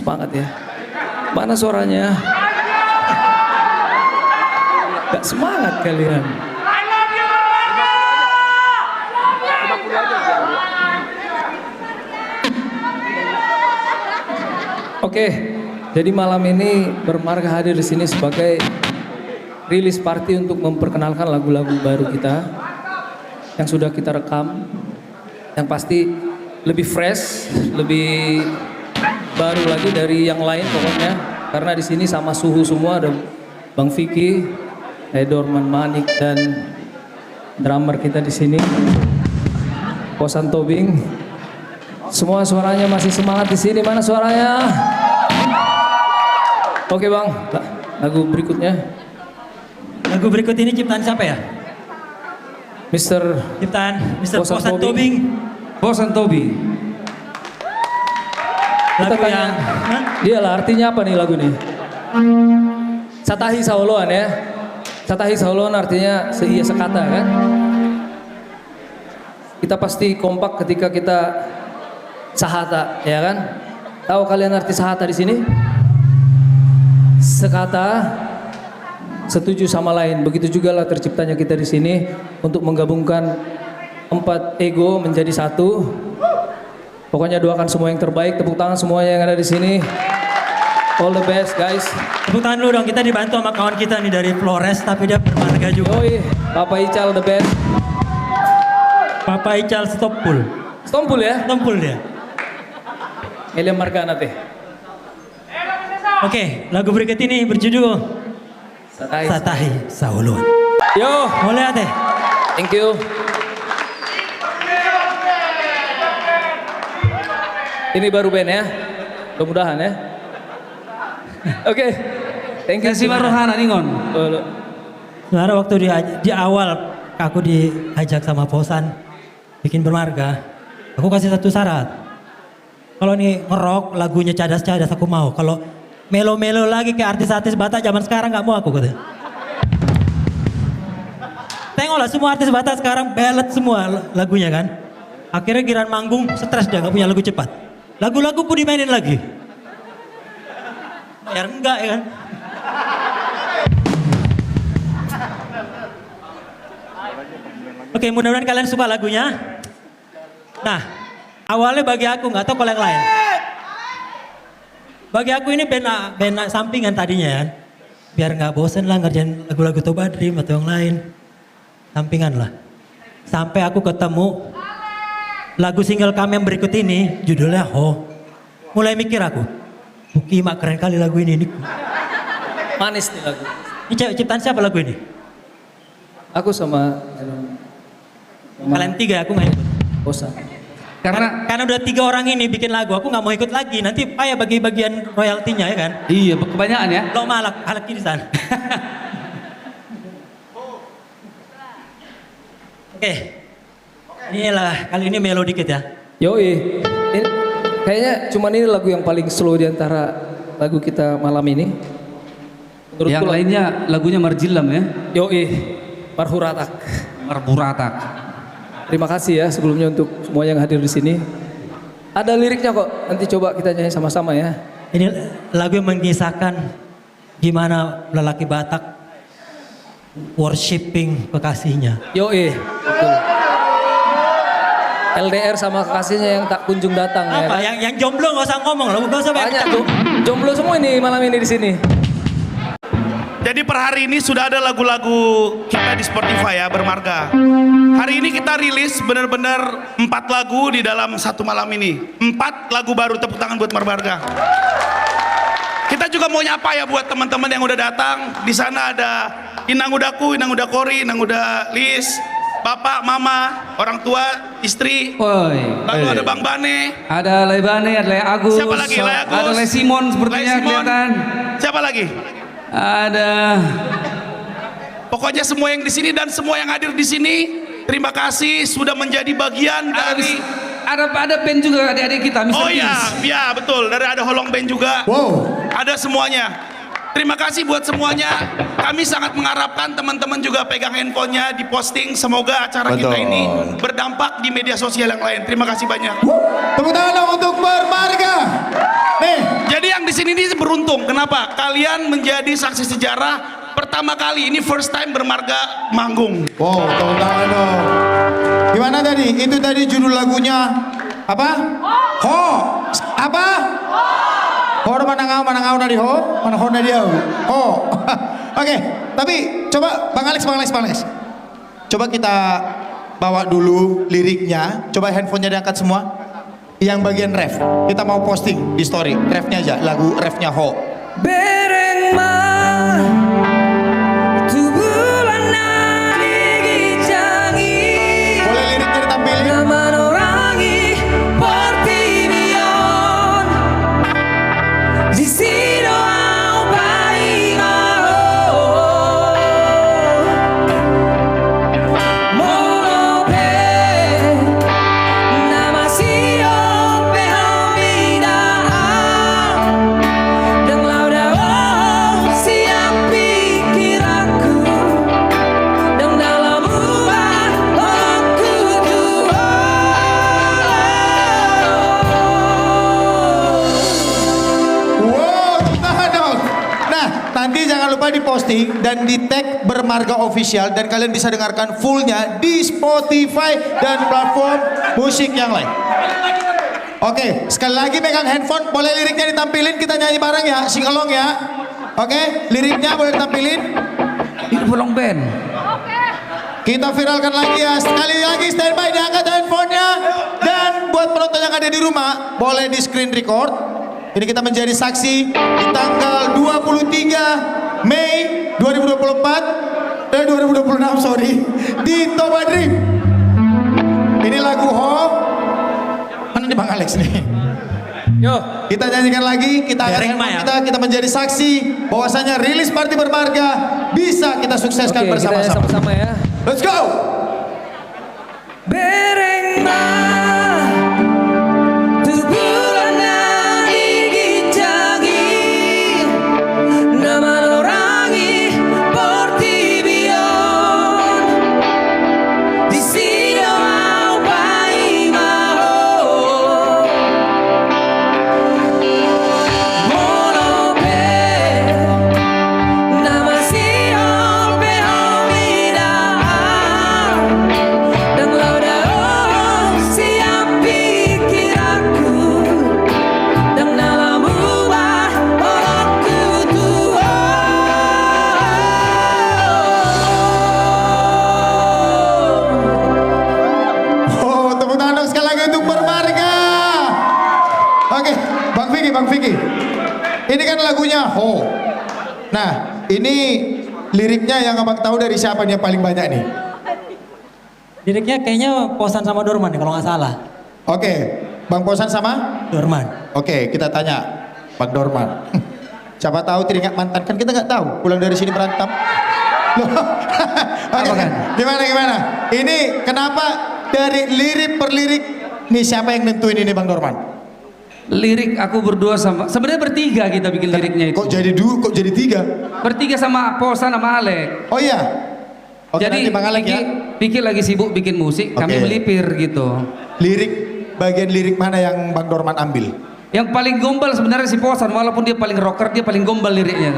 semangat ya. Mana suaranya? Gak semangat kalian. Oke, jadi malam ini Bermarga hadir di sini sebagai rilis party untuk memperkenalkan lagu-lagu baru kita yang sudah kita rekam, yang pasti lebih fresh, lebih baru lagi dari yang lain pokoknya. Karena di sini sama suhu semua, ada Bang Vicky, Dorman Manik dan drummer kita di sini, Posan Tobing. Semua suaranya masih semangat di sini. Mana suaranya? Oke Bang, lagu berikutnya. Lagu berikut ini ciptaan siapa ya? Ciptaan Mr. Posan Tobing. Posan Tobing. Lagu Kita yang dia lah, artinya apa nih lagu ini? Satahi Saoloan ya. Satahi Saoloan artinya seia sekata kan? Kita pasti kompak ketika kita sahata, ya kan? Tahu kalian arti sahata di sini? Sekata, setuju sama lain. Begitu juga lah terciptanya kita di sini untuk menggabungkan 4 ego menjadi satu. Pokoknya doakan semua yang terbaik. Tepuk tangan semuanya yang ada di sini. All the best guys. tepuk tangan dulu dong. Kita dibantu sama kawan kita nih dari Flores, tapi dia Bermarga juga. Oi, Papa Ical the best. Papa Ical Stompul. Stompul ya? Stompul dia. Elia Margana teh. Oke, lagu berikut ini berjudul Satahi Saoloan. Yo, Boleh teh. thank you. Ini baru band ya, mudah-mudahan ya. Oke, thank you. Kasih Maruhana Ningon. Sebenarnya waktu di awal aku diajak sama Posan bikin Bermarga, aku kasih satu syarat. Kalau nih ngerok lagunya cadas-cadas aku mau. Kalau melo-melo lagi kayak artis-artis Batak zaman sekarang nggak mau aku katanya. Tengoklah semua artis Batak sekarang ballad semua lagunya kan. Akhirnya giran manggung stres dia nggak punya lagu cepat. Lagu-lagu pun dimainin lagi. Ya enggak ya kan. Oke, mudah-mudahan kalian suka lagunya. Nah, awalnya bagi aku nggak tahu kalau yang lain. Bagi aku ini band sampingan tadinya ya. Biar nggak bosen lah ngerjain lagu-lagu Toba Dream atau yang lain. Sampingan lah. Sampai aku ketemu lagu single kami yang berikut ini judulnya Ho. Mulai mikir aku. Buki mak keren kali lagu ini. Manis nih lagu. Ini ciptaan siapa lagu ini? Aku sama Kalian 3 aku nggak ikut. Posan. Karena udah 3 orang ini bikin lagu, aku nggak mau ikut lagi. Nanti payah bagi bagian royaltinya ya kan? Iya, kebanyakan ya. Lo malak di sana. Oke. Inilah kali ini melo dikit ya. Yoi. Kayaknya cuman ini lagu yang paling slow di antara lagu kita malam ini. Menurutku Yang lainnya lagunya Marjilam ya. Yoi. Marhuratak. Marhuratak. Terima kasih ya sebelumnya untuk semua yang hadir di sini. Ada liriknya kok. Nanti coba kita nyanyi sama-sama ya. Ini lagu yang mengisahkan gimana lelaki Batak worshipping kekasihnya. Yoi. Betul. LDR sama kekasihnya yang tak kunjung datang ya. Apa? Yang jomblo nggak usah ngomong loh, nggak usah Banyak jomblo semua ini malam ini di sini. Jadi per hari ini sudah ada lagu-lagu kita di Spotify ya, Bermarga. Hari ini kita rilis benar-benar 4 lagu di dalam satu malam ini. 4 lagu baru, tepuk tangan buat Bermarga. Kita juga mau nyapa ya buat teman-teman yang udah datang. Di sana ada Inang Udaku, Inang Uda Kori, Inang Uda Lis, Bapak, Mama, orang tua, istri. Woi. Lalu ada Bang Bane. Ada Lebane, ada Le Agus. Siapa lagi? Le Agus. Ada Le Simon sepertinya Le Simon. kelihatan. Siapa lagi? Ada. Pokoknya semua yang di sini dan semua yang hadir di sini, terima kasih sudah menjadi bagian dari. Ada band juga adik-adik kita, Mr. Oh iya, Kings. ya betul. Dari ada Holong Band juga. Wow. Ada semuanya. Terima kasih buat semuanya. Kami sangat mengharapkan teman-teman juga pegang handphonenya, diposting. Semoga acara kita ini berdampak di media sosial yang lain. Terima kasih banyak. Tepuk tangan dong untuk Bermarga. Nih. Jadi yang beruntung. Kenapa? Kalian menjadi saksi sejarah pertama kali. Ini first time Bermarga manggung. Wow, tepuk tangan dong. Gimana tadi? Itu tadi judul lagunya apa? Ho. Apa? Ho mana ngau dari ho? Mana ho dari dia? Ho. Oke, tapi coba Bang Alex. Coba kita bawa dulu liriknya. Coba handphonenya diangkat semua. Yang bagian ref. Kita mau posting di story. Refnya aja, lagu refnya Ho. Bereng mah tu bulan nari gijangi. Boleh liriknya ditampilin? Nama orangi portinion di sini au paing mono pe nama sio pe hamida dan lauda siap pikiranku dan dalam ubah aku tua. Wow, tepuk tangan dong. Nah, nanti jangan lupa diposting dan di tag Bermarga Official dan kalian bisa dengarkan fullnya di Spotify dan platform musik yang lain. Oke, sekali lagi pegang handphone, boleh liriknya ditampilin, kita nyanyi bareng ya, sing along ya. Oke, liriknya boleh ditampilin. Ini Bolong Band. Kita viralkan lagi ya, sekali lagi standby, diangkat handphonenya. Dan buat penonton yang ada di rumah, boleh di screen record. Ini kita menjadi saksi di tanggal 23 Mei 2024, 2026 sorry, di Toba Dream. Ini lagu Ho. Mana nih Bang Alex nih? Yo, Kita nyanyikan lagi, kita angkat Biarin, handphone Ma, ya. kita menjadi saksi bahwasanya rilis Party Bermarga bisa kita sukseskan oke, kita bersama-sama. sama-sama ya. Let's go! Bereng mah tu bulan nari gijangi nama orangi portinion di sini au paing mono pe nama sio pe hamida dan lauda siap pikiranku dan dalam ubah aku tua. Oh, tepuk tangan dong sekali lagi untuk Bermarga. Oke, Bang Vicky. Ini kan lagunya Ho. Nah, ini liriknya yang abang tahu dari siapa nih yang paling banyak nih? Liriknya kayaknya Posan sama Dorman nih, kalau nggak salah. Oke, Bang Posan sama? Dorman. Oke, kita tanya Bang Dorman. Siapa tahu teringat mantan, kan kita nggak tahu. Pulang dari sini berantem. Loh, oke, gimana? Ini kenapa dari lirik per lirik? Nih siapa yang nentuin ini Bang Dorman? Lirik aku berdua sama, sebenarnya bertiga kita bikin liriknya itu. Kok jadi tiga? Bertiga sama Posan sama Alek. Oh iya. Oke, Jadi nanti Bang Alek ya. Piki lagi sibuk bikin musik, kami Oke. melipir gitu. Bagian lirik mana yang Bang Dorman ambil? Yang paling gombal sebenarnya si Posan, walaupun dia paling rocker, dia paling gombal liriknya.